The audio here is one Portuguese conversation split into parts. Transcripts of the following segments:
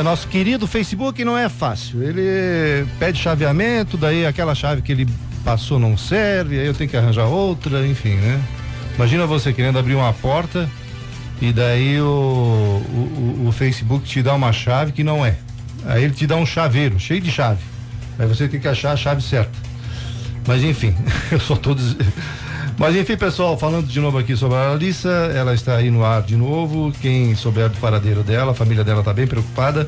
Nosso querido Facebook não é fácil. Ele pede chaveamento, daí aquela chave que ele passou não serve, aí eu tenho que arranjar outra, enfim, né? Imagina você querendo abrir uma porta e daí o Facebook te dá uma chave que não é. Aí ele te dá um chaveiro cheio de chave. Aí você tem que achar a chave certa. Mas enfim, eu só tô Mas enfim, pessoal, falando de novo aqui sobre a Larissa, ela está aí no ar de novo. Quem souber do paradeiro dela, a família dela está bem preocupada.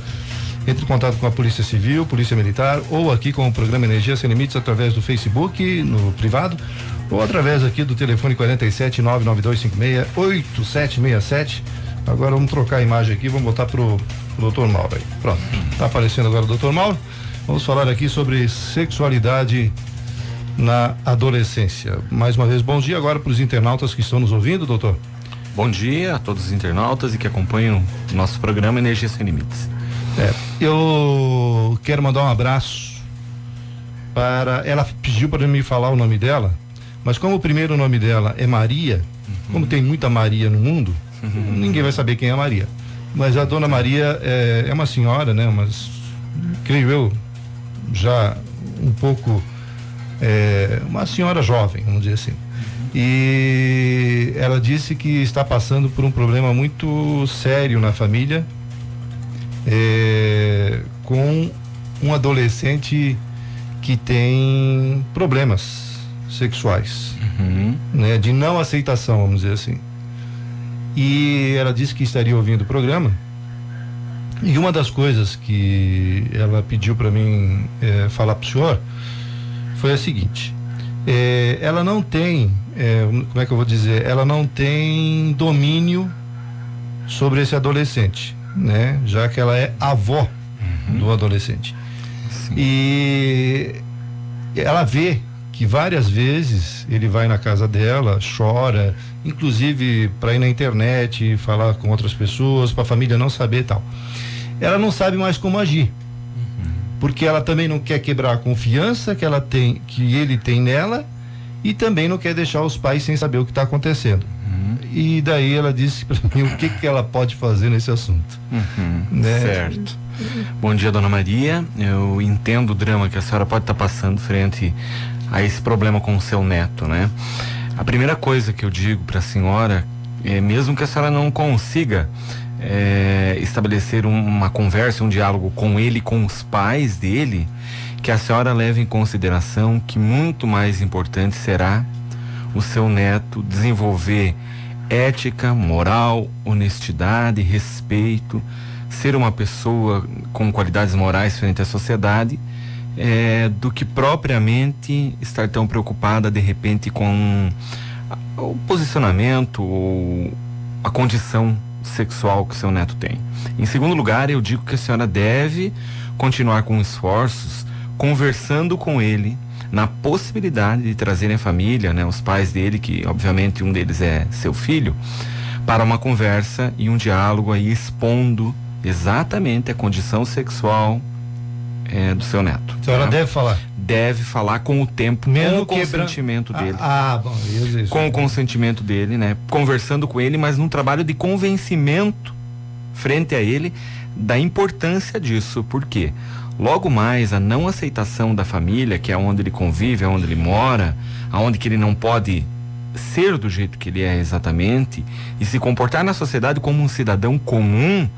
Entre em contato com a Polícia Civil, Polícia Militar, ou aqui com o programa Energia Sem Limites através do Facebook, no privado, ou através aqui do telefone 47-99256-8767. Agora vamos trocar a imagem aqui, vamos botar pro Dr. Mauro aí. Pronto, tá aparecendo agora o Dr. Mauro. Vamos falar aqui sobre sexualidade na adolescência. Mais uma vez, bom dia agora para os internautas que estão nos ouvindo, doutor. Bom dia a todos os internautas e que acompanham o nosso programa Energia Sem Limites. Eu quero mandar um abraço para... Ela pediu para me falar o nome dela, mas como o primeiro nome dela é Maria, como tem muita Maria no mundo, ninguém vai saber quem é a Maria. Mas a dona Maria é uma senhora, né? Mas, creio eu, já um pouco... uma senhora jovem, vamos dizer assim. E ela disse que está passando por um problema muito sério na família, com um adolescente que tem problemas sexuais, né, de não aceitação, vamos dizer assim. E ela disse que estaria ouvindo o programa. E uma das coisas que ela pediu para mim falar para o senhor foi a seguinte: ela não tem, como é que eu vou dizer, ela não tem domínio sobre esse adolescente, né? Já que ela é avó do adolescente. Sim. E ela vê que várias vezes ele vai na casa dela, chora, inclusive para ir na internet, falar com outras pessoas, para a família não saber e tal. Ela não sabe mais como agir. Porque ela também não quer quebrar a confiança que ele tem nela, e também não quer deixar os pais sem saber o que está acontecendo. E daí ela disse para mim o que ela pode fazer nesse assunto. Né? Certo. Bom dia, dona Maria. Eu entendo o drama que a senhora pode estar passando frente a esse problema com o seu neto, né? A primeira coisa que eu digo para a senhora é, mesmo que a senhora não consiga estabelecer uma conversa, um diálogo com ele, com os pais dele, que a senhora leve em consideração que muito mais importante será o seu neto desenvolver ética, moral, honestidade, respeito, ser uma pessoa com qualidades morais frente à sociedade, do que propriamente estar tão preocupada de repente com o posicionamento ou a condição sexual que seu neto tem. Em segundo lugar, eu digo que a senhora deve continuar com esforços, conversando com ele na possibilidade de trazerem a família, né, os pais dele, que obviamente um deles é seu filho, para uma conversa e um diálogo aí expondo exatamente a condição sexual do seu neto. A senhora deve falar? Deve falar com o tempo, mesmo com o consentimento dele. Bom, isso. Com o consentimento dele, né? Conversando com ele, mas num trabalho de convencimento frente a ele da importância disso. Por quê? Logo mais, a não aceitação da família, que é onde ele convive, é onde ele mora, aonde que ele não pode ser do jeito que ele é exatamente e se comportar na sociedade como um cidadão comum,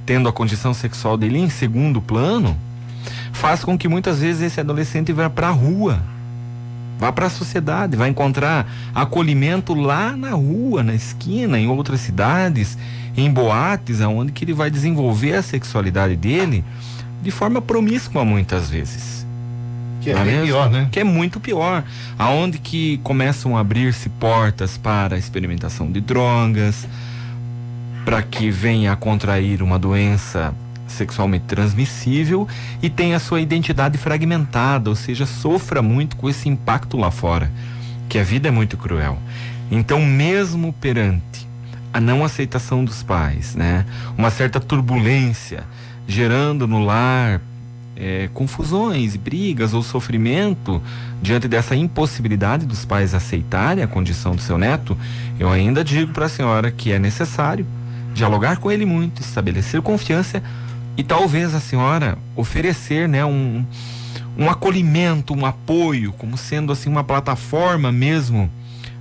tendo a condição sexual dele em segundo plano, faz com que muitas vezes esse adolescente vá para a rua, vá para a sociedade, vai encontrar acolhimento lá na rua, na esquina, em outras cidades, em boates, aonde que ele vai desenvolver a sexualidade dele de forma promíscua muitas vezes. Que é bem pior, né? Que é muito pior. Aonde que começam a abrir-se portas para a experimentação de drogas, para que venha a contrair uma doença sexualmente transmissível e tenha a sua identidade fragmentada, ou seja, sofra muito com esse impacto lá fora, que a vida é muito cruel. Então, mesmo perante a não aceitação dos pais, né, uma certa turbulência, gerando no lar confusões, brigas ou sofrimento diante dessa impossibilidade dos pais aceitarem a condição do seu neto, eu ainda digo para a senhora que é necessário dialogar com ele muito, estabelecer confiança, E talvez a senhora oferecer, né, um acolhimento, um apoio, como sendo assim uma plataforma mesmo,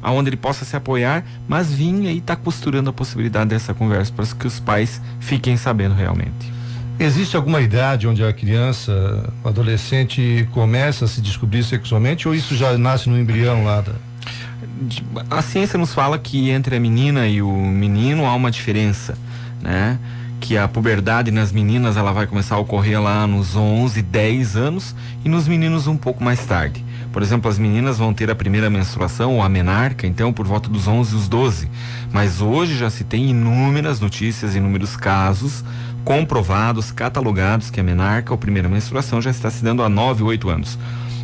aonde ele possa se apoiar, mas vinha e está costurando a possibilidade dessa conversa para que os pais fiquem sabendo realmente. Existe alguma idade onde a criança, o adolescente começa a se descobrir sexualmente, ou isso já nasce no embrião lá da... A ciência nos fala que entre a menina e o menino há uma diferença, né? Que a puberdade nas meninas ela vai começar a ocorrer lá nos 11, 10 anos e nos meninos um pouco mais tarde. Por exemplo, as meninas vão ter a primeira menstruação ou a menarca, então, por volta dos 11 e os 12. Mas hoje já se tem inúmeras notícias, inúmeros casos comprovados, catalogados que a menarca ou primeira menstruação já está se dando há 9, 8 anos.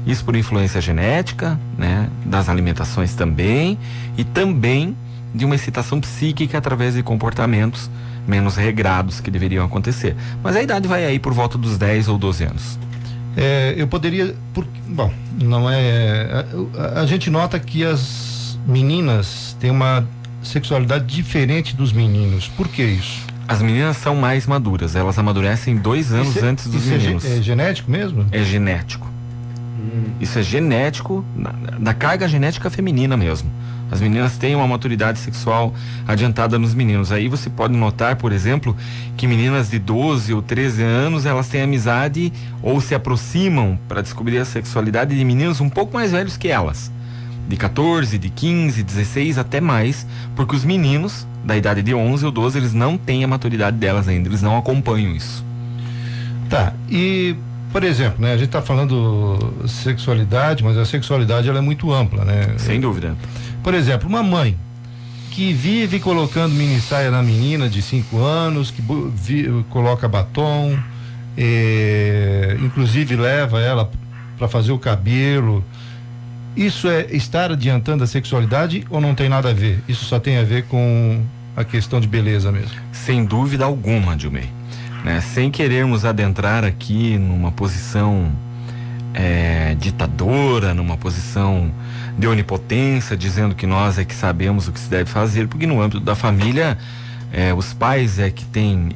Isso por influência genética, né? Das alimentações também, e também de uma excitação psíquica através de comportamentos menos regrados que deveriam acontecer. Mas a idade vai aí por volta dos 10 ou 12 anos. Eu poderia, bom, não é, a gente nota que as meninas têm uma sexualidade diferente dos meninos. Por que isso? As meninas são mais maduras, elas amadurecem 2 anos antes dos meninos. É genético mesmo? É genético. Isso é genético, da carga genética feminina mesmo. As meninas têm uma maturidade sexual adiantada nos meninos. Aí você pode notar, por exemplo, que meninas de 12 ou 13 anos, elas têm amizade ou se aproximam para descobrir a sexualidade de meninos um pouco mais velhos que elas. De 14, de 15, 16, até mais, porque os meninos da idade de 11 ou 12, eles não têm a maturidade delas ainda, eles não acompanham isso. Tá, e... Por exemplo, né, a gente está falando sexualidade, mas a sexualidade ela é muito ampla, né? Sem dúvida. Por exemplo, uma mãe que vive colocando mini saia na menina de 5 anos, que coloca batom, inclusive leva ela para fazer o cabelo. Isso é estar adiantando a sexualidade ou não tem nada a ver? Isso só tem a ver com a questão de beleza mesmo? Sem dúvida alguma, Dilmei. Né? Sem querermos adentrar aqui numa posição ditadora, numa posição de onipotência, dizendo que nós é que sabemos o que se deve fazer, porque no âmbito da família os pais é que têm,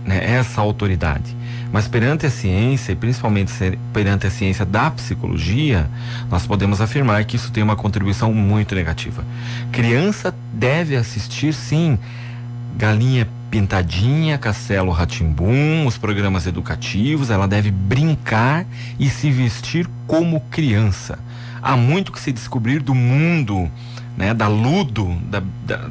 né, essa autoridade. Mas perante a ciência, e principalmente perante a ciência da psicologia, nós podemos afirmar que isso tem uma contribuição muito negativa. Criança deve assistir, sim, Galinha Pintadinha, Castelo Rá-Tim-Bum, os programas educativos. Ela deve brincar e se vestir como criança. Há muito que se descobrir do mundo, né, da ludo,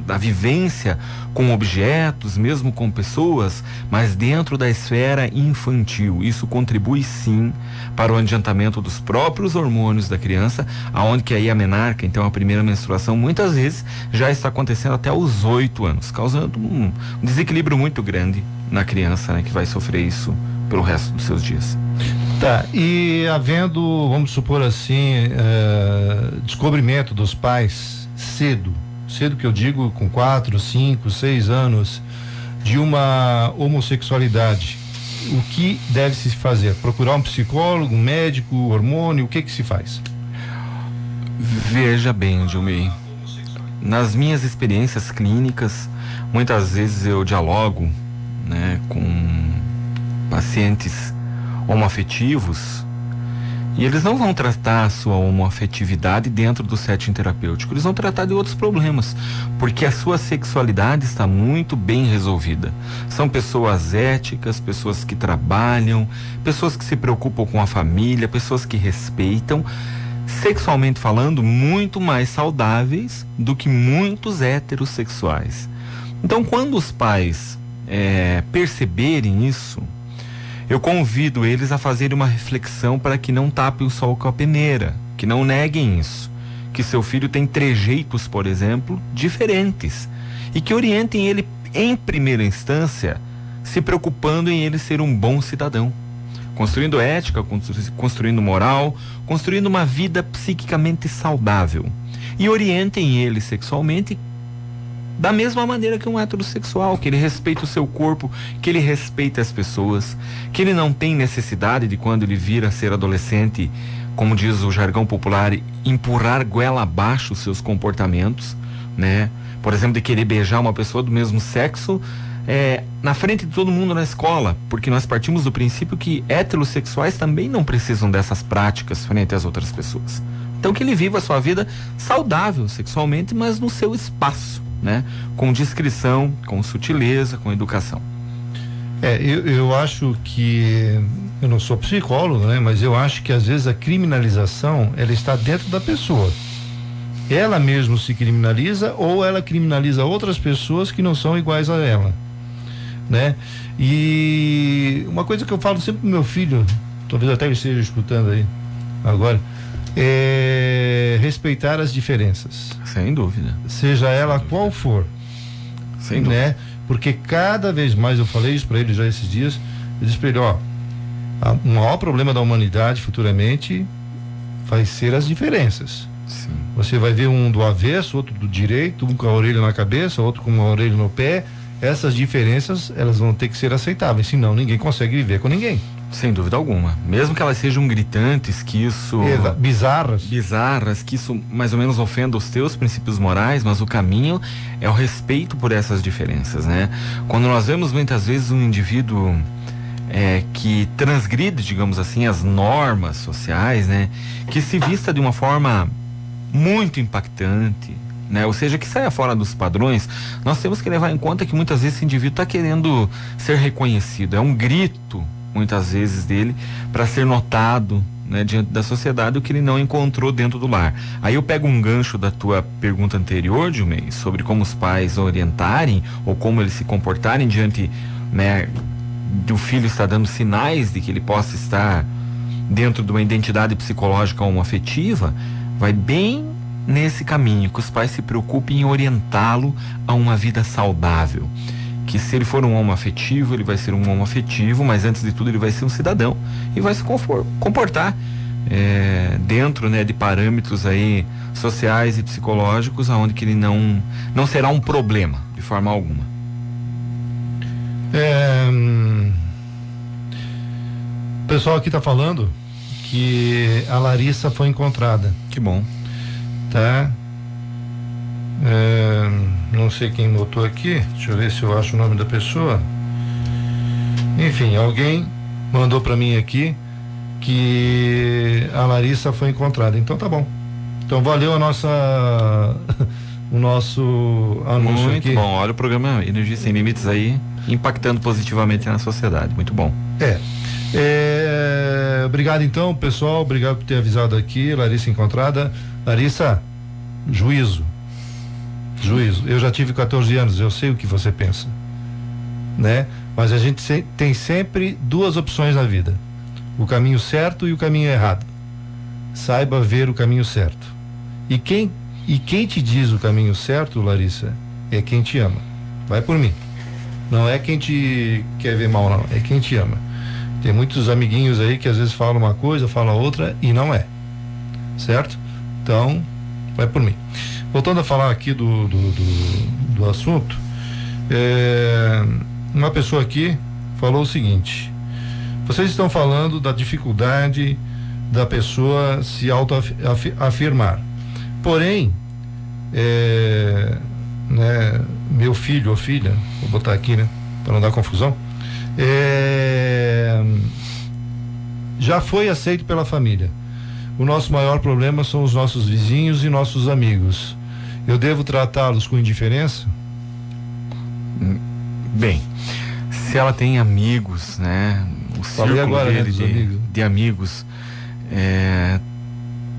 da vivência com objetos, mesmo com pessoas, mas dentro da esfera infantil. Isso contribui sim para o adiantamento dos próprios hormônios da criança, aonde que aí a menarca, então a primeira menstruação, muitas vezes já está acontecendo até os 8 anos, causando um desequilíbrio muito grande na criança, né, que vai sofrer isso pelo resto dos seus dias. Tá, e havendo, vamos supor assim, descobrimento dos pais cedo que eu digo com 4, 5, 6 anos de uma homossexualidade, o que deve se fazer? Procurar um psicólogo, um médico, hormônio, o que se faz? Veja bem, Dilmei, nas minhas experiências clínicas, muitas vezes eu dialogo, né, com pacientes homoafetivos, e eles não vão tratar a sua homoafetividade dentro do setting terapêutico, eles vão tratar de outros problemas, porque a sua sexualidade está muito bem resolvida. São pessoas éticas, pessoas que trabalham, pessoas que se preocupam com a família, pessoas que respeitam, sexualmente falando, muito mais saudáveis do que muitos heterossexuais. Então, quando os pais perceberem isso, eu convido eles a fazerem uma reflexão para que não tapem o sol com a peneira, que não neguem isso, que seu filho tem trejeitos, por exemplo, diferentes, e que orientem ele, em primeira instância, se preocupando em ele ser um bom cidadão, construindo ética, construindo moral, construindo uma vida psiquicamente saudável, e orientem ele sexualmente da mesma maneira que um heterossexual, que ele respeita o seu corpo, que ele respeita as pessoas, que ele não tem necessidade de, quando ele vir a ser adolescente, como diz o jargão popular, empurrar goela abaixo os seus comportamentos, né? Por exemplo, de querer beijar uma pessoa do mesmo sexo, na frente de todo mundo na escola, porque nós partimos do princípio que heterossexuais também não precisam dessas práticas frente às outras pessoas. Então que ele viva a sua vida saudável sexualmente, mas no seu espaço, né? Com discrição, com sutileza, com educação. Eu acho que, eu não sou psicólogo, né? Mas eu acho que às vezes a criminalização, ela está dentro da pessoa. Ela mesmo se criminaliza ou ela criminaliza outras pessoas que não são iguais a ela, né? E uma coisa que eu falo sempre pro meu filho, talvez até ele esteja escutando aí agora, é respeitar as diferenças. Sem dúvida. Seja ela qual for. Sem dúvida. Né? Porque cada vez mais, eu falei isso para ele já esses dias, eu disse para ele, o maior problema da humanidade futuramente vai ser as diferenças. Sim. Você vai ver um do avesso, outro do direito, um com a orelha na cabeça, outro com a orelha no pé. Essas diferenças, elas vão ter que ser aceitáveis, senão ninguém consegue viver com ninguém. Sem dúvida alguma. Mesmo que elas sejam gritantes, que isso... Bizarras, que isso mais ou menos ofenda os teus princípios morais, mas o caminho é o respeito por essas diferenças, né? Quando nós vemos muitas vezes um indivíduo que transgride, digamos assim, as normas sociais, né? Que se vista de uma forma muito impactante, né? Ou seja, que saia fora dos padrões, nós temos que levar em conta que muitas vezes esse indivíduo está querendo ser reconhecido, é um grito muitas vezes dele para ser notado, né, diante da sociedade, o que ele não encontrou dentro do lar. Aí eu pego um gancho da tua pergunta anterior, Dilmei, sobre como os pais orientarem ou como eles se comportarem diante, né, do filho estar dando sinais de que ele possa estar dentro de uma identidade psicológica ou afetiva. Vai bem nesse caminho, que os pais se preocupem em orientá-lo a uma vida saudável. Que se ele for um homo afetivo, ele vai ser um homo afetivo, mas antes de tudo ele vai ser um cidadão e vai se comportar dentro, né, de parâmetros aí sociais e psicológicos, aonde que ele não será um problema de forma alguma. O pessoal aqui está falando que a Larissa foi encontrada. Que bom. Tá? Não sei quem botou aqui, deixa eu ver se eu acho o nome da pessoa. Enfim, alguém mandou para mim aqui que a Larissa foi encontrada. Então tá bom. Então valeu o nosso anúncio. Muito aqui. bom. Olha o programa Energia Sem Limites aí, impactando positivamente na sociedade. Muito bom. Obrigado então, pessoal. Obrigado por ter avisado aqui. Larissa encontrada. Larissa, juízo. Eu já tive 14 anos, eu sei o que você pensa, né? Mas a gente tem sempre duas opções na vida: o caminho certo e o caminho errado. Saiba ver o caminho certo. E quem te diz o caminho certo, Larissa, é quem te ama. Vai por mim. Não é quem te quer ver mal, não. É quem te ama. Tem muitos amiguinhos aí que às vezes falam uma coisa, falam outra e não é. Certo? Então, vai por mim. Voltando a falar aqui do assunto, uma pessoa aqui falou o seguinte: vocês estão falando da dificuldade da pessoa se autoafirmar. Porém, né, meu filho ou filha, vou botar aqui, né, para não dar confusão, já foi aceito pela família. O nosso maior problema são os nossos vizinhos e nossos amigos. Eu devo tratá-los com indiferença? Bem, se ela tem amigos, né? O círculo agora, dele né, de amigos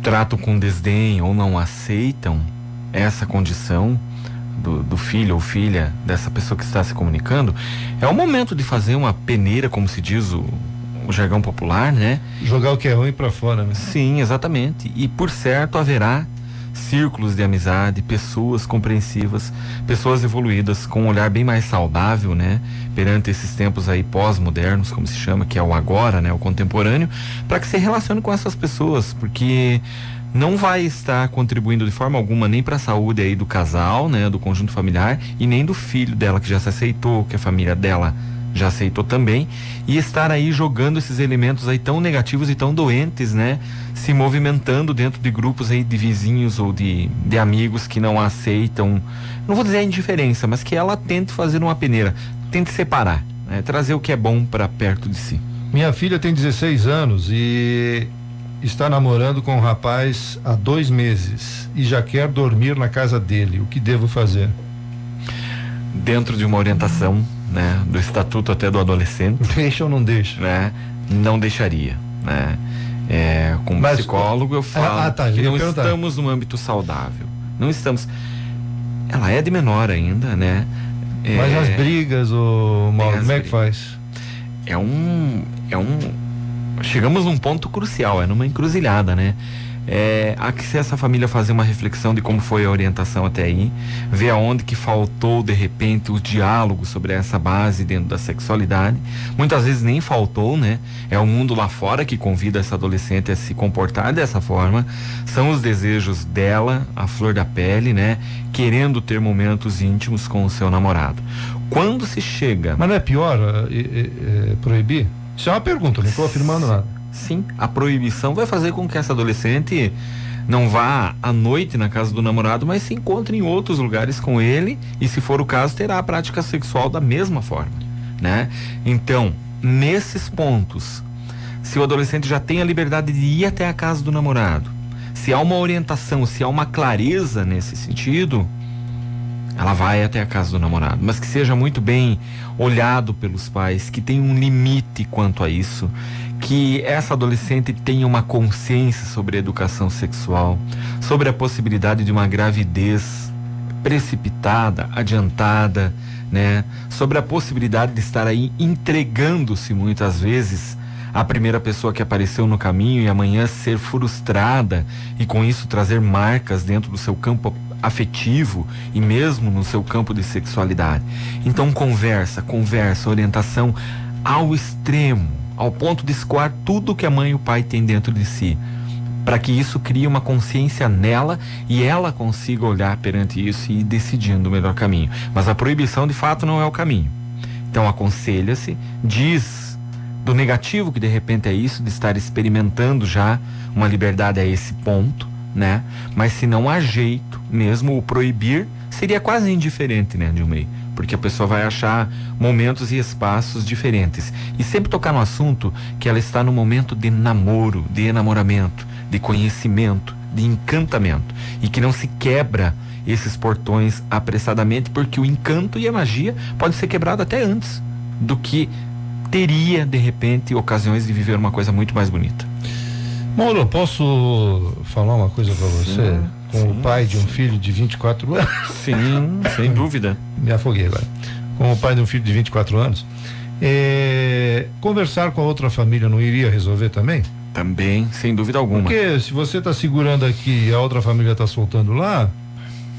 tratam com desdém ou não aceitam essa condição do filho ou filha dessa pessoa que está se comunicando, é o momento de fazer uma peneira, como se diz o jargão popular, né? Jogar o que é ruim para fora, né? Sim, exatamente. E por certo haverá círculos de amizade, pessoas compreensivas, pessoas evoluídas com um olhar bem mais saudável, né? Perante esses tempos aí pós-modernos, como se chama, que é o agora, né? O contemporâneo, para que se relacione com essas pessoas, porque não vai estar contribuindo de forma alguma nem para a saúde aí do casal, né? Do conjunto familiar, e nem do filho dela que já se aceitou, que a família dela já aceitou também, e estar aí jogando esses elementos aí tão negativos e tão doentes, né? Se movimentando dentro de grupos aí de vizinhos ou de amigos que não aceitam, não vou dizer a indiferença, mas que ela tente fazer uma peneira. tente separar, né? Trazer o que é bom para perto de si. Minha filha tem 16 anos e está namorando com um rapaz há 2 meses e já quer dormir na casa dele. O que devo fazer? Dentro de uma orientação, né, do estatuto até do adolescente. Deixa ou não deixa? Né? Não deixaria, né? Como psicólogo eu falo que não estamos num âmbito saudável. Não estamos. Ela é de menor ainda, né? Mas as brigas, Mauro, como é que faz? Chegamos num ponto crucial, numa encruzilhada, né? Há que se essa família fazer uma reflexão de como foi a orientação até aí, ver aonde que faltou de repente o diálogo sobre essa base dentro da sexualidade. Muitas vezes nem faltou, né? É o mundo lá fora que convida essa adolescente a se comportar dessa forma. São os desejos dela, a flor da pele, né? Querendo ter momentos íntimos com o seu namorado. Quando se chega... Mas não é pior proibir? Isso é uma pergunta, não estou afirmando nada. Sim, a proibição vai fazer com que essa adolescente não vá à noite na casa do namorado, mas se encontre em outros lugares com ele e, se for o caso, terá a prática sexual da mesma forma, né? Então, nesses pontos, se o adolescente já tem a liberdade de ir até a casa do namorado, se há uma orientação, se há uma clareza nesse sentido, ela vai até a casa do namorado, mas que seja muito bem olhado pelos pais, que tenha um limite quanto a isso, que essa adolescente tenha uma consciência sobre a educação sexual, sobre a possibilidade de uma gravidez precipitada, adiantada, né? Sobre a possibilidade de estar aí entregando-se muitas vezes à primeira pessoa que apareceu no caminho e amanhã ser frustrada e com isso trazer marcas dentro do seu campo afetivo e mesmo no seu campo de sexualidade. Então conversa, orientação ao extremo, ao ponto de escoar tudo que a mãe e o pai têm dentro de si, para que isso crie uma consciência nela e ela consiga olhar perante isso e ir decidindo o melhor caminho. Mas a proibição de fato não é o caminho. Então aconselha-se, diz do negativo que de repente é isso, de estar experimentando já uma liberdade a esse ponto, né? Mas se não há jeito, mesmo o proibir seria quase indiferente, né, de um meio, porque a pessoa vai achar momentos e espaços diferentes e sempre tocar no assunto que ela está no momento de namoro, de enamoramento, de conhecimento, de encantamento, e que não se quebra esses portões apressadamente, porque o encanto e a magia pode ser quebrado até antes do que teria de repente ocasiões de viver uma coisa muito mais bonita. Mauro, posso falar uma coisa para você? Como pai de um filho de 24 anos. Sim, sem dúvida. Me afoguei agora. Como pai de um filho de 24 anos, conversar com a outra família não iria resolver também? Também, sem dúvida alguma. Porque se você está segurando aqui e a outra família está soltando lá...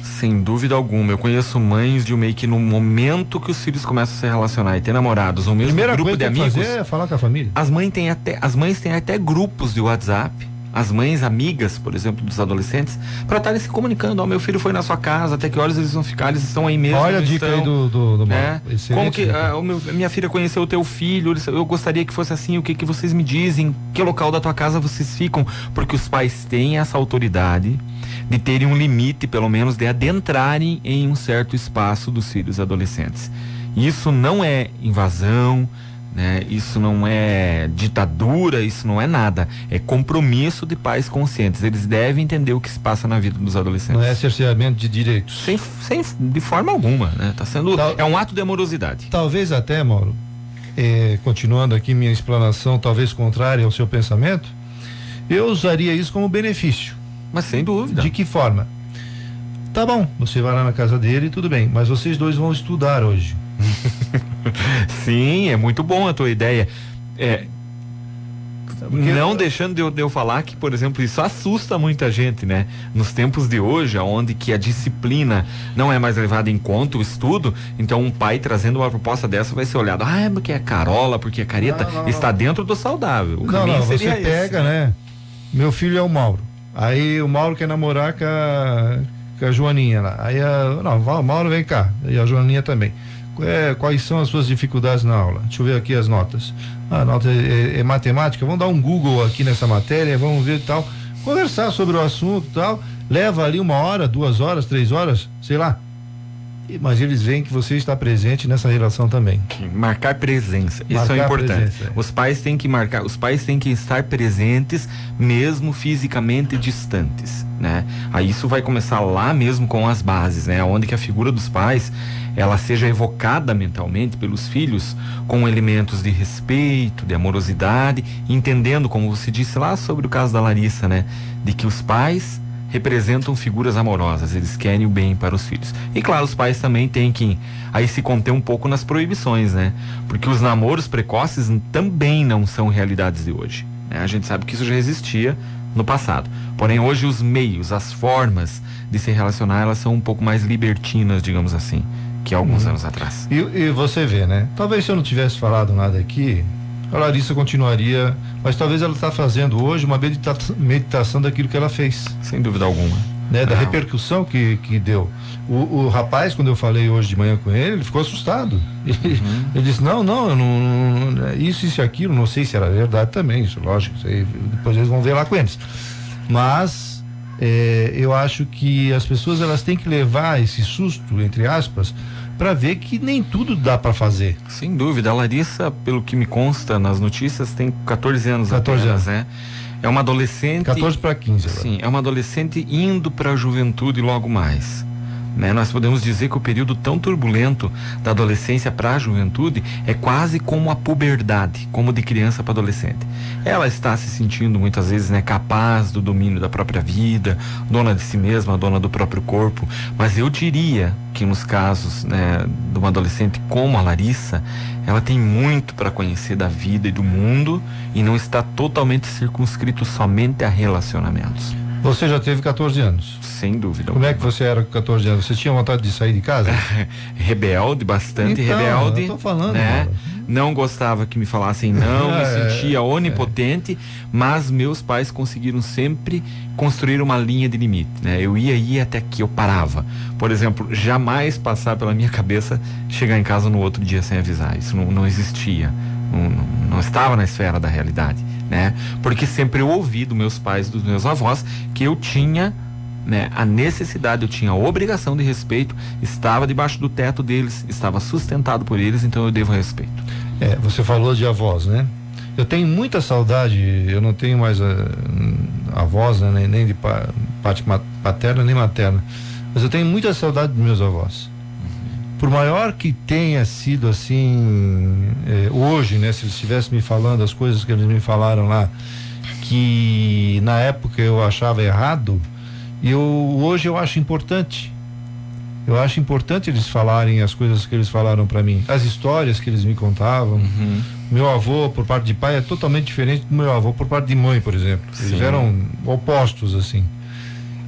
Sem dúvida alguma. Eu conheço mães de um meio que no momento que os filhos começam a se relacionar e ter namorados, ou mesmo primeira grupo coisa de que amigos, fazer é falar com a família. As mães têm até grupos de WhatsApp, as mães amigas, por exemplo, dos adolescentes, para estarem se comunicando. Meu filho foi na sua casa, até que horas eles vão ficar, eles estão aí mesmo. Olha a dica aí do né? Como que minha filha conheceu o teu filho, eu gostaria que fosse assim, o que vocês me dizem, que local da tua casa vocês ficam, porque os pais têm essa autoridade de terem um limite, pelo menos, de adentrarem em um certo espaço dos filhos adolescentes. Isso não é invasão, né? Isso não é ditadura, isso não é nada. É compromisso de pais conscientes. Eles devem entender o que se passa na vida dos adolescentes. Não é cerceamento de direitos. De forma alguma, né? É um ato de amorosidade. Talvez até, Mauro, continuando aqui minha explanação, talvez contrária ao seu pensamento, eu usaria isso como benefício. Mas sem dúvida. De que forma? Tá bom, você vai lá na casa dele e tudo bem, mas vocês dois vão estudar hoje. Sim, é muito bom a tua ideia. Não deixando de eu falar que, por exemplo, isso assusta muita gente, né? Nos tempos de hoje, onde que a disciplina não é mais levada em conta, o estudo, então um pai trazendo uma proposta dessa vai ser olhado, porque é carola, porque é careta, está dentro do saudável. O caminho seria você pega, esse, né? Meu filho é o Mauro. Aí o Mauro quer namorar com a Joaninha lá. Aí o Mauro vem cá. E a Joaninha também. Quais são as suas dificuldades na aula? Deixa eu ver aqui as notas. A nota é matemática. Vamos dar um Google aqui nessa matéria, vamos ver e tal. Conversar sobre o assunto e tal. Leva ali 1 hora, 2 horas, 3 horas, sei lá. mas eles veem que você está presente nessa relação também. Marcar presença, isso é importante. Presença, é. Os pais têm que marcar, os pais têm que estar presentes, mesmo fisicamente distantes, né? Aí isso vai começar lá mesmo com as bases, né? Onde que a figura dos pais, ela seja evocada mentalmente pelos filhos com elementos de respeito, de amorosidade, entendendo, como você disse lá sobre o caso da Larissa, né? De que os pais representam figuras amorosas, eles querem o bem para os filhos. E claro, os pais também têm que aí se conter um pouco nas proibições, né? Porque os namoros precoces também não são realidades de hoje, né? A gente sabe que isso já existia no passado. Porém, hoje os meios, as formas de se relacionar, elas são um pouco mais libertinas, digamos assim, que há alguns anos atrás. E você vê, né? Talvez se eu não tivesse falado nada aqui, a Larissa continuaria, mas talvez ela está fazendo hoje uma meditação daquilo que ela fez. Sem dúvida alguma. Né? Da repercussão que deu. O rapaz, quando eu falei hoje de manhã com ele ficou assustado. Ele disse, não, isso e aquilo, não sei se era verdade também, isso lógico, isso aí, depois eles vão ver lá com eles. Mas eu acho que as pessoas, elas têm que levar esse susto, entre aspas, para ver que nem tudo dá para fazer. Sem dúvida. A Larissa, pelo que me consta nas notícias, tem 14 anos 14 apenas, anos. né? É uma adolescente... 14 para 15 agora. Sim, é uma adolescente indo para a juventude logo mais, né? Nós podemos dizer que o período tão turbulento da adolescência para a juventude é quase como a puberdade, como de criança para adolescente. Ela está se sentindo muitas vezes, né, capaz do domínio da própria vida, dona de si mesma, dona do próprio corpo, mas eu diria que nos casos, né, de uma adolescente como a Larissa, ela tem muito para conhecer da vida e do mundo e não está totalmente circunscrito somente a relacionamentos. Você já teve 14 anos? Sem dúvida. Como é que você era com 14 anos? Você tinha vontade de sair de casa? Rebelde, bastante então, rebelde. Eu tô falando, né? Não gostava que me falassem não, me sentia onipotente, mas meus pais conseguiram sempre construir uma linha de limite, né? Eu ia até que eu parava. Por exemplo, jamais passar pela minha cabeça chegar em casa no outro dia sem avisar. Isso não existia. Não estava na esfera da realidade, né? Porque sempre eu ouvi dos meus pais, dos meus avós, que eu tinha, né, a necessidade, eu tinha a obrigação de respeito, estava debaixo do teto deles, estava sustentado por eles, então eu devo respeito. Você falou de avós, né? Eu tenho muita saudade, eu não tenho mais avós, né, nem de parte paterna nem materna, mas eu tenho muita saudade dos meus avós. Por maior que tenha sido assim, hoje, né, se eles estivessem me falando as coisas que eles me falaram lá, que na época eu achava errado, hoje eu acho importante. Eu acho importante eles falarem as coisas que eles falaram para mim, as histórias que eles me contavam. Meu avô, por parte de pai, é totalmente diferente do meu avô por parte de mãe, por exemplo. Eles eram opostos, assim.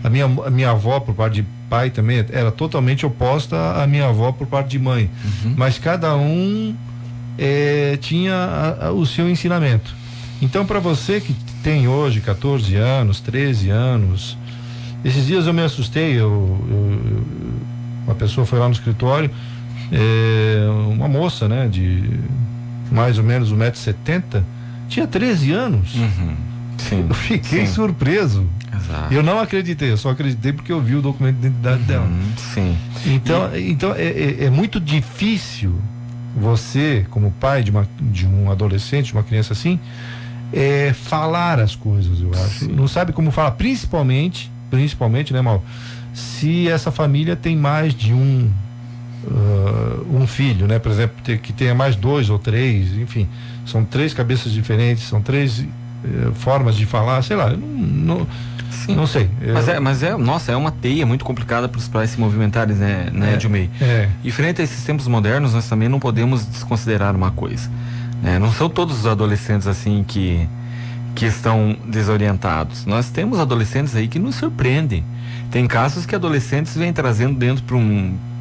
A minha avó, por parte de pai, também era totalmente oposta à minha avó por parte de mãe. Mas cada um tinha o seu ensinamento. Então, para você que tem hoje 14 anos, 13 anos, esses dias eu me assustei, uma pessoa foi lá no escritório, uma moça, né, de mais ou menos 1,70 m, tinha 13 anos. Sim, eu fiquei surpreso. Exato. Eu não acreditei, eu só acreditei porque eu vi o documento de identidade dela. Sim. Então é muito difícil você, como pai de um adolescente, de uma criança assim, falar as coisas, eu acho. Sim. Não sabe como falar, principalmente, né, Mauro? Se essa família tem mais de um filho, né? Por exemplo, que tenha mais 2 ou 3, enfim, são 3 cabeças diferentes, são 3 formas de falar, sei lá, não sei. Nossa, é uma teia muito complicada para os pais se movimentarem, né, Edmei? E frente a esses tempos modernos, nós também não podemos desconsiderar uma coisa, né? Não são todos os adolescentes assim que estão desorientados. Nós temos adolescentes aí que nos surpreendem. Tem casos que adolescentes vêm trazendo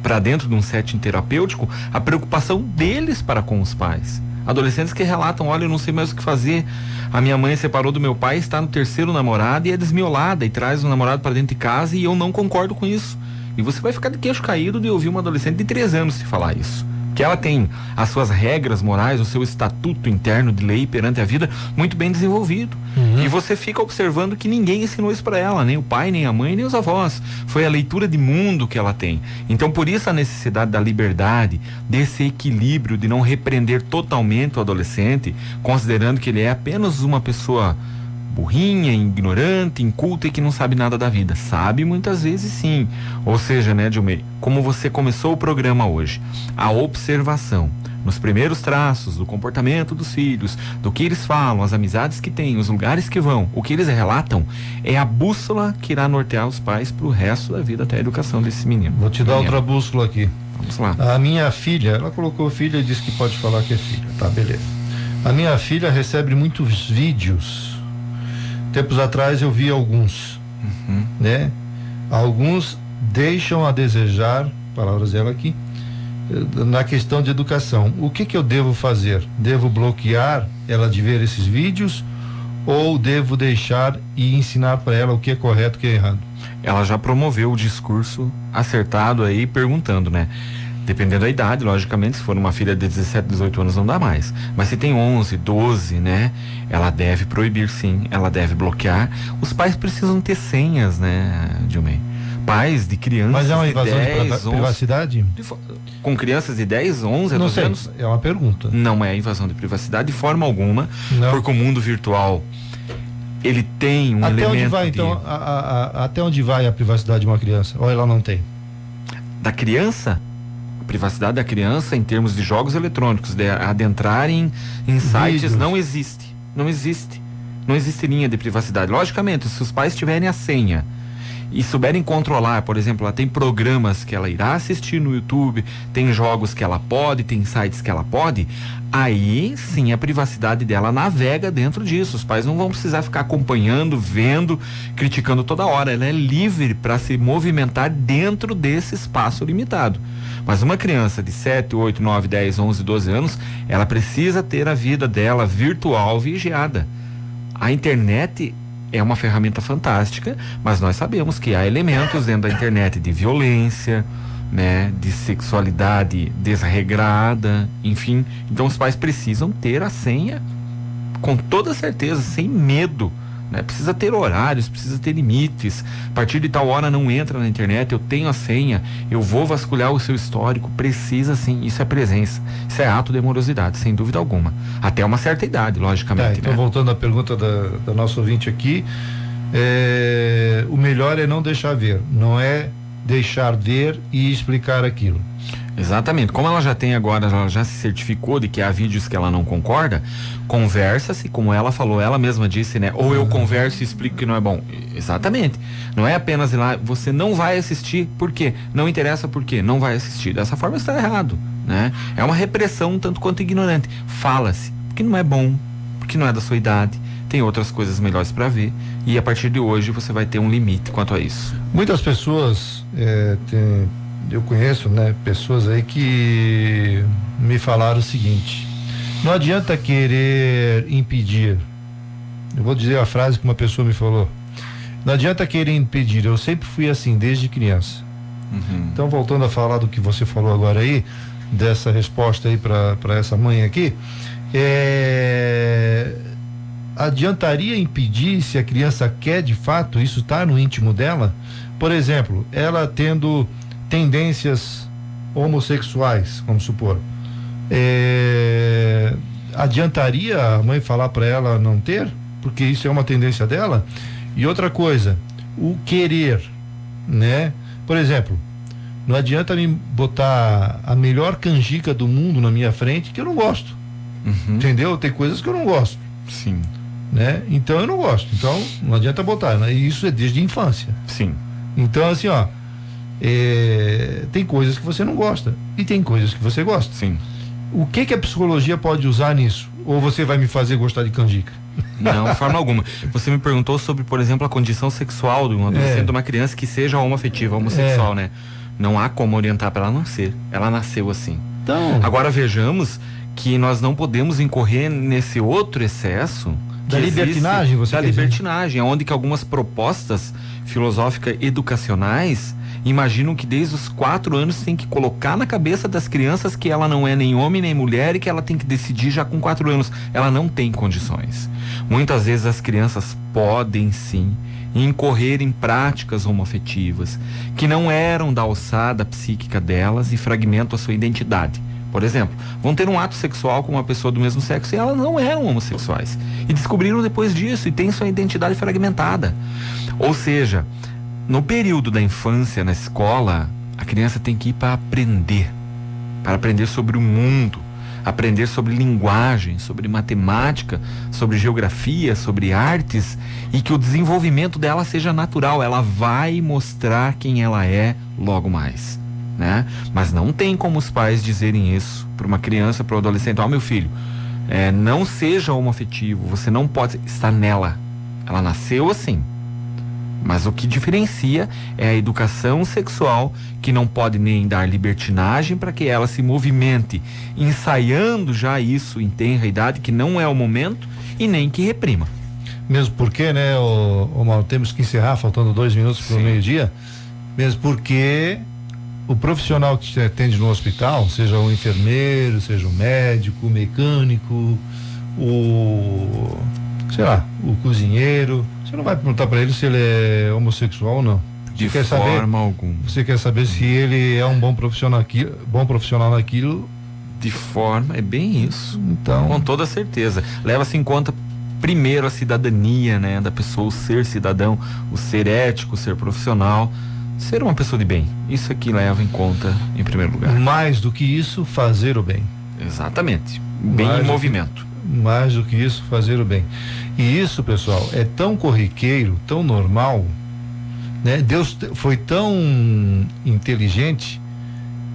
para dentro de um setting terapêutico a preocupação deles para com os pais. Adolescentes que relatam, olha, eu não sei mais o que fazer, a minha mãe separou do meu pai, está no 3º namorado e é desmiolada e traz o namorado para dentro de casa e eu não concordo com isso. E você vai ficar de queixo caído de ouvir uma adolescente de 3 anos se falar isso, que ela tem as suas regras morais, o seu estatuto interno de lei perante a vida muito bem desenvolvido. E você fica observando que ninguém ensinou isso para ela, nem o pai, nem a mãe, nem os avós. Foi a leitura de mundo que ela tem. Então, por isso a necessidade da liberdade, desse equilíbrio, de não repreender totalmente o adolescente, considerando que ele é apenas uma pessoa burrinha, ignorante, inculta e que não sabe nada da vida. Sabe muitas vezes sim. Ou seja, né, Dilmei, como você começou o programa hoje, a observação nos primeiros traços do comportamento dos filhos, do que eles falam, as amizades que têm, os lugares que vão, o que eles relatam, é a bússola que irá nortear os pais para o resto da vida até a educação desse menino. Vou te dar outra bússola aqui. Vamos lá. A minha filha, ela colocou filha e disse que pode falar que é filha. Tá, beleza. A minha filha recebe muitos vídeos. Tempos atrás eu vi alguns, né? Alguns deixam a desejar, palavras dela aqui, na questão de educação. O que eu devo fazer? Devo bloquear ela de ver esses vídeos ou devo deixar e ensinar para ela o que é correto e o que é errado? Ela já promoveu o discurso acertado aí, perguntando, né? Dependendo da idade, logicamente, se for uma filha de 17, 18 anos não dá mais. Mas se tem 11, 12, né? Ela deve proibir sim, ela deve bloquear. Os pais precisam ter senhas, né, Dilmei? Pais de crianças. Mas é uma invasão de 10, de privacidade? Com crianças de 10, 11, 12 anos? É uma pergunta. Não é invasão de privacidade de forma alguma, não. Porque o mundo virtual, ele tem um até elemento onde vai, então, até onde vai a privacidade de uma criança? Ou ela não tem? Da criança? A privacidade da criança em termos de jogos eletrônicos, de adentrar em sites, Vídeos. não existe. Não existe. Não existe linha de privacidade. Logicamente, se os pais tiverem a senha e souberem controlar, por exemplo, ela tem programas que ela irá assistir no YouTube, tem jogos que ela pode, tem sites que ela pode, aí sim a privacidade dela navega dentro disso. Os pais não vão precisar ficar acompanhando, vendo, criticando toda hora. Ela é livre para se movimentar dentro desse espaço limitado. Mas uma criança de 7, 8, 9, 10, 11, 12 anos, ela precisa ter a vida dela virtual vigiada. A internet é uma ferramenta fantástica, mas nós sabemos que há elementos dentro da internet de violência, né, de sexualidade desregrada, enfim. Então os pais precisam ter a senha com toda certeza, sem medo, né? Precisa ter horários, precisa ter limites. A partir de tal hora não entra na internet, eu tenho a senha, eu vou vasculhar o seu histórico. Precisa sim, isso é presença, isso é ato de amorosidade, sem dúvida alguma. Até uma certa idade, logicamente. Então, né? voltando à pergunta da nossa ouvinte aqui, o melhor é não deixar ver, não é deixar ver e explicar aquilo. Exatamente. Como ela já tem agora, ela já se certificou de que há vídeos que ela não concorda, conversa-se, como ela falou, ela mesma disse, né? Ou eu converso e explico que não é bom. Exatamente. Não é apenas ir lá, você não vai assistir, por quê? Não interessa por quê, não vai assistir. Dessa forma está errado, né? É uma repressão um tanto quanto ignorante. Fala-se, porque não é bom, porque não é da sua idade, tem outras coisas melhores para ver, e a partir de hoje você vai ter um limite quanto a isso. Muitas pessoas eu conheço, né, pessoas aí que me falaram o seguinte: não adianta querer impedir. Eu vou dizer a frase que uma pessoa me falou: não adianta querer impedir, eu sempre fui assim desde criança. Então, voltando a falar do que você falou agora aí, dessa resposta aí para essa mãe aqui, adiantaria impedir se a criança quer de fato, isso está no íntimo dela? Por exemplo, ela tendo tendências homossexuais, vamos supor, adiantaria a mãe falar para ela não ter? Porque isso é uma tendência dela? E outra coisa, o querer, né? Por exemplo, não adianta me botar a melhor canjica do mundo na minha frente que eu não gosto. Entendeu? Tem coisas que eu não gosto. Sim. Né? Então eu não gosto. Então não adianta botar, né? E isso é desde a infância. Sim. Então assim, ó, tem coisas que você não gosta e tem coisas que você gosta. Sim. O que a psicologia pode usar nisso? Ou você vai me fazer gostar de canjica? Não, de forma alguma. Você me perguntou sobre, por exemplo, a condição sexual de um adolescente, de uma criança que seja homoafetiva, homossexual, né? Não há como orientar para ela não ser. Ela nasceu assim. Então, agora vejamos que nós não podemos incorrer nesse outro excesso da libertinagem, da libertinagem, onde que algumas propostas filosóficas educacionais imaginam que desde os 4 anos tem que colocar na cabeça das crianças que ela não é nem homem nem mulher e que ela tem que decidir já com 4 anos. Ela não tem condições. Muitas vezes as crianças podem sim incorrer em práticas homoafetivas que não eram da alçada psíquica delas e fragmentam a sua identidade. Por exemplo, vão ter um ato sexual com uma pessoa do mesmo sexo e elas não eram homossexuais. E descobriram depois disso e têm sua identidade fragmentada. Ou seja, no período da infância, na escola, a criança tem que ir para aprender sobre o mundo, aprender sobre linguagem, sobre matemática, sobre geografia, sobre artes, e que o desenvolvimento dela seja natural. Ela vai mostrar quem ela é logo mais, né? Mas não tem como os pais dizerem isso para uma criança, para um adolescente: ó, meu filho, não seja homoafetivo, você não pode estar nela. Ela nasceu assim. Mas o que diferencia é a educação sexual, que não pode nem dar libertinagem para que ela se movimente, ensaiando já isso em tenra idade, que não é o momento, e nem que reprima. Mesmo porque, né, Mauro, temos que encerrar, faltando 2 minutos para o meio-dia, mesmo porque o profissional que te atende no hospital, seja o enfermeiro, seja o médico, o mecânico, o cozinheiro, você não vai perguntar para ele se ele é homossexual ou não. De forma alguma. Você quer saber se ele é um bom profissional naquilo? De forma, é bem isso. Então, com toda certeza. Leva-se em conta primeiro a cidadania, né, da pessoa, o ser cidadão, o ser ético, o ser profissional, ser uma pessoa de bem. Isso aqui leva em conta em primeiro lugar. Mais do que isso, fazer o bem. Exatamente. Bem em movimento. Mais do que isso, fazer o bem. E isso, pessoal, é tão corriqueiro, tão normal, né? Deus foi tão inteligente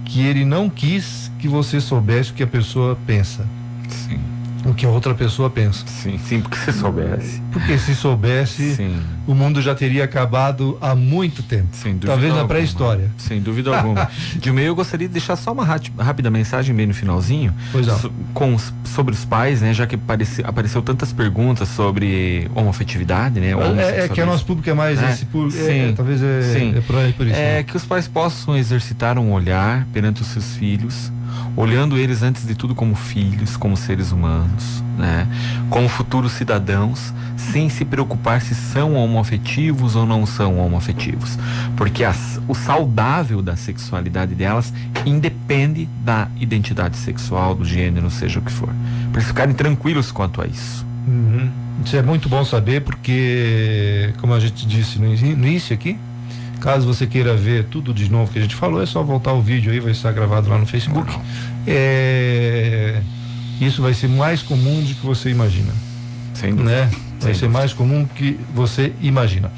que ele não quis que você soubesse o que a pessoa pensa. Sim. O que a outra pessoa pensa. Sim, porque você soubesse. Porque se soubesse, sim, o mundo já teria acabado há muito tempo. Sem dúvida talvez alguma. Na pré-história. Sem dúvida alguma. De meio, eu gostaria de deixar só uma rápida mensagem bem no finalzinho. Pois não. Sobre os pais, né? Já que apareceu tantas perguntas sobre homoafetividade, né? É que o nosso público é mais esse público. Talvez por isso. É que os pais possam exercitar um olhar perante os seus filhos, olhando eles antes de tudo como filhos, como seres humanos, né? Como futuros cidadãos, sem se preocupar se são homoafetivos ou não são homoafetivos, porque o saudável da sexualidade delas independe da identidade sexual, do gênero, seja o que for, para eles ficarem tranquilos quanto a isso. Uhum. Isso é muito bom saber, porque, como a gente disse no início aqui, caso você queira ver tudo de novo que a gente falou, é só voltar o vídeo aí, vai estar gravado lá no Facebook. Isso vai ser mais comum do que você imagina. Sem dúvida. Né? Vai ser mais comum do que você imagina.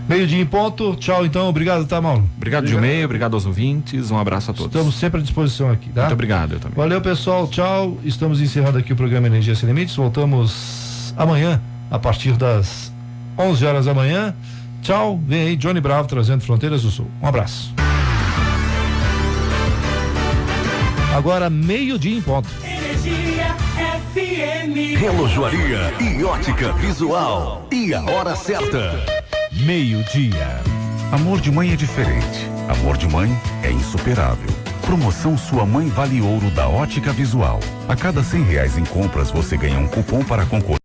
12:00 em ponto. Tchau, então. Obrigado, tá, Mauro? Obrigado, Gilmeio. Obrigado aos ouvintes. Um abraço a todos. Estamos sempre à disposição aqui, tá? Muito obrigado, eu também. Valeu, pessoal. Tchau. Estamos encerrando aqui o programa Energia Sem Limites. Voltamos amanhã, a partir das 11h da manhã. Tchau, vem aí Johnny Bravo trazendo Fronteiras do Sul. Um abraço. Agora 12:00 em ponto. Energia FM. Relojoaria e ótica visual. E a hora certa. 12:00. Amor de mãe é diferente. Amor de mãe é insuperável. Promoção Sua Mãe Vale Ouro da Ótica Visual. A cada R$100 em compras você ganha um cupom para concorrer